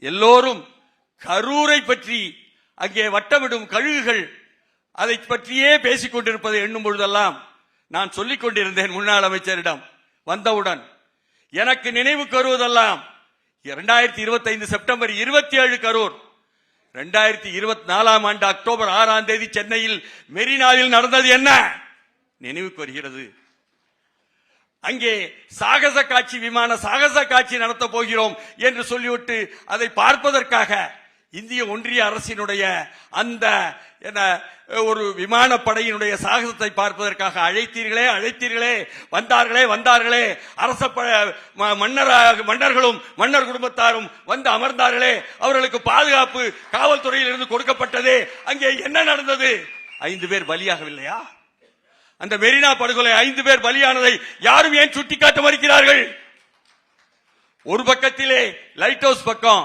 எல்லோரும் கரூரை பற்றி அங்கே வட்டமிடும் கழுகுகள் அதை பற்றியே பேசிக் கொண்டிருப்பதை எண்ணும் பொழுதெல்லாம் நான் சொல்லிக் கொண்டிருந்தேன் முன்னாள் அமைச்சரிடம். வந்தவுடன் எனக்கு நினைவுக்கு வருவதெல்லாம் 2025 செப்டம்பர் 27 கரூர், 2024 ஆண்டு அக்டோபர் 6ஆம் தேதி சென்னையில் மெரினாவில் நடந்தது என்ன நினைவுக்கு வருகிறது. அங்கே சாகச காட்சி, விமான சாகச காட்சி நடத்த போகிறோம் என்று சொல்லிவிட்டு அதை பார்ப்பதற்காக இந்திய ஒன்றிய அரசினுடைய அந்த ஒரு விமானப்படையினுடைய சாகசத்தை பார்ப்பதற்காக அழைத்தீர்களே, வந்தார்களே அரச மன்னர்களும் மன்னர் குடும்பத்தாரும் வந்து அமர்ந்தார்களே, அவர்களுக்கு பாதுகாப்பு காவல்துறையில் இருந்து கொடுக்கப்பட்டதே. அங்கே என்ன நடந்தது? 5 பேர் பலியாகவில்லையா? அந்த மெரினா படுகொலை 5 பேர் பலியானதை யாரும் ஏன் சுட்டிக்காட்ட மறுக்கிறார்கள்? ஒரு பக்கத்திலே லைட் ஹவுஸ் பக்கம்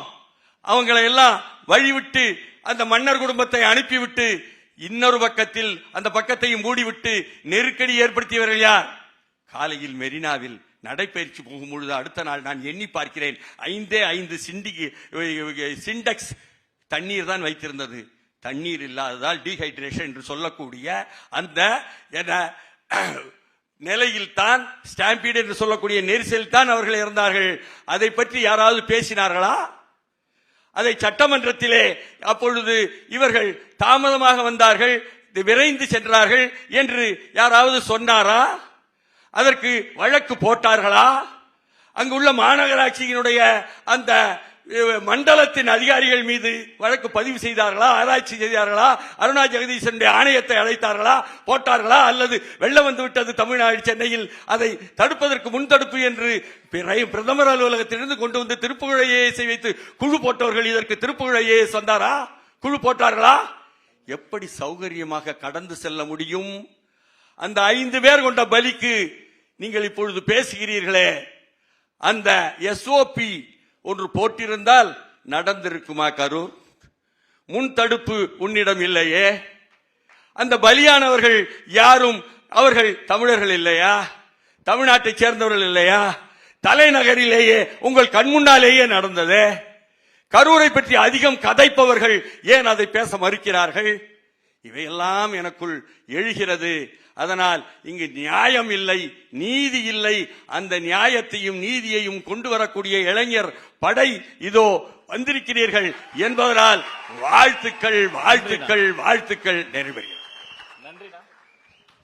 அவங்களை எல்லாம் வழிவிட்டு அந்த மன்னர் குடும்பத்தை அனுப்பிவிட்டு, இன்னொரு பக்கத்தில் அந்த பக்கத்தையும் மூடிவிட்டு நெருக்கடி ஏற்படுத்தியவர்கள் யார்? காலையில் மெரினாவில் நடைபயிற்சி போகும் பொழுது அடுத்த நாள் நான் எண்ணி பார்க்கிறேன், 5 சிண்டெக்ஸ் தண்ணீர் தான் வைத்திருந்தது. தண்ணீர் இல்லாததால் டீஹைட்ரேஷன் என்று சொல்லக்கூடிய அந்த நிலையில் தான், ஸ்டாம்பீட் என்று சொல்லக்கூடிய நெரிசல் தான் அவர்கள் இறந்தார்கள். அதை பற்றி யாராவது பேசினார்களா? அதை சட்டமன்றத்திலே அப்பொழுது இவர்கள் தாமதமாக வந்தார்கள், விரைந்து சென்றார்கள் என்று யாராவது சொன்னாரா? அதற்கு வழக்கு போட்டார்களா? அங்குள்ள மாநகராட்சியினுடைய அந்த மண்டலத்தின் அதிகாரிகள் மீது வழக்கு பதிவு செய்தார்களா? ஆராய்ச்சி செய்தார்களா? அருணா ஜெகதீசனுடைய ஆணையத்தை அழைத்தார்களா? போட்டார்களா? அல்லது வெள்ளம் வந்து விட்டது தமிழ்நாடு, சென்னையில் அதை தடுப்பதற்கு முன்தடுப்பு என்று பிரதமர் அலுவலகத்திலிருந்து கொண்டு வந்து திருப்புகழ் ஐஏஎஸ் வைத்து குழு போட்டவர்கள் இதற்கு திருப்புகழ் ஐஏஎஸ் வந்தாரா? குழு போட்டார்களா? எப்படி சௌகரியமாக கடந்து செல்ல முடியும்? அந்த 5 பேர் கொண்ட பலிக்கு நீங்கள் இப்பொழுது பேசுகிறீர்களே, அந்த SOP ஒன்று போட்டிருந்தால் நடந்திருக்குமா? கரூர் முன் தடுப்பு உன்னிடம் இல்லையே. அந்த பலியானவர்கள் யாரும் அவர்கள் தமிழர்கள் இல்லையா? தமிழ்நாட்டை சேர்ந்தவர்கள் இல்லையா? தலைநகரிலேயே உங்கள் கண்முன்னாலேயே நடந்தது. கரூரை பற்றி அதிகம் கதைப்பவர்கள் ஏன் அதை பேச மறுக்கிறார்கள்? இவையெல்லாம் எனக்குள் எழுகிறது. அதனால் இங்கு நியாயம் இல்லை, நீதி இல்லை. அந்த நியாயத்தையும் நீதியையும் கொண்டு வரக்கூடிய இளைஞர் படை இதோ வந்திருக்கிறீர்கள் என்பதனால் வாழ்த்துக்கள், வாழ்த்துக்கள், வாழ்த்துக்கள் நிறைவேறும்.